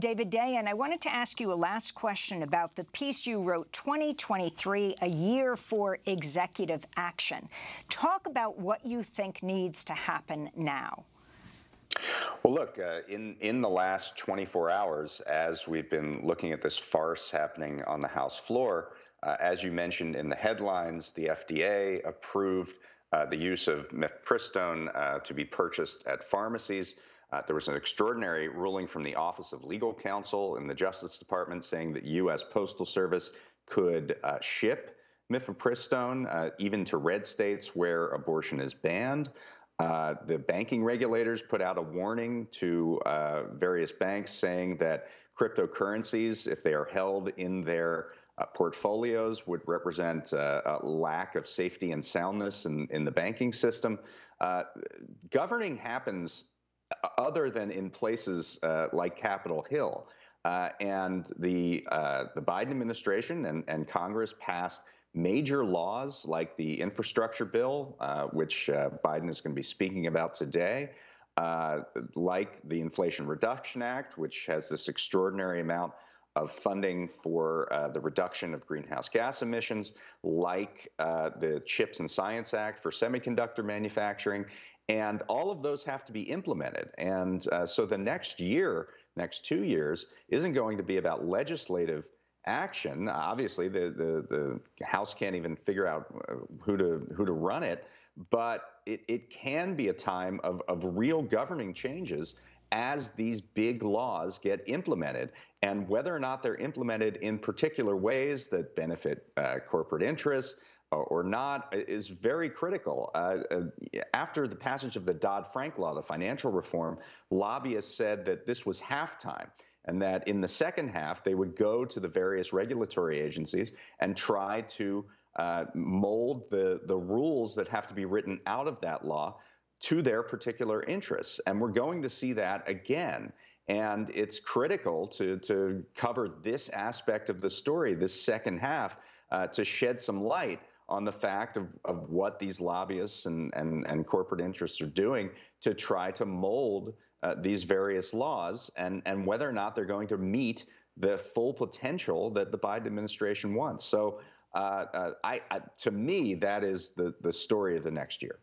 David Dayen, I wanted to ask you a last question about the piece you wrote, 2023, a year for executive action. Talk about what you think needs to happen now. Well, look, in the last 24 hours, as we've been looking at this farce happening on the House floor, as you mentioned in the headlines, the FDA approved the use of mifepristone to be purchased at pharmacies. There was an extraordinary ruling from the Office of Legal Counsel in the Justice Department saying that U.S. Postal Service could ship mifepristone even to red states where abortion is banned. The banking regulators put out a warning to various banks saying that cryptocurrencies, if they are held in their portfolios, would represent a lack of safety and soundness in the banking system. Governing happens other than in places like Capitol Hill. And the Biden administration and Congress passed major laws like the infrastructure bill, which Biden is going to be speaking about today, like the Inflation Reduction Act, which has this extraordinary amount of funding for the reduction of greenhouse gas emissions, like the CHIPS and Science Act for semiconductor manufacturing. And all of those have to be implemented. And so the next 2 years, isn't going to be about legislative action. Obviously, the House can't even figure out who to run it, but it can be a time of real governing changes as these big laws get implemented. And whether or not they're implemented in particular ways that benefit corporate interests or not is very critical. After the passage of the Dodd-Frank law, the financial reform, lobbyists said that this was halftime, and that in the second half, they would go to the various regulatory agencies and try to mold the rules that have to be written out of that law to their particular interests. And we're going to see that again. And it's critical to cover this aspect of the story, this second half, to shed some light on the fact of what these lobbyists and corporate interests are doing to try to mold these various laws and whether or not they're going to meet the full potential that the Biden administration wants. So to me, that is the story of the next year.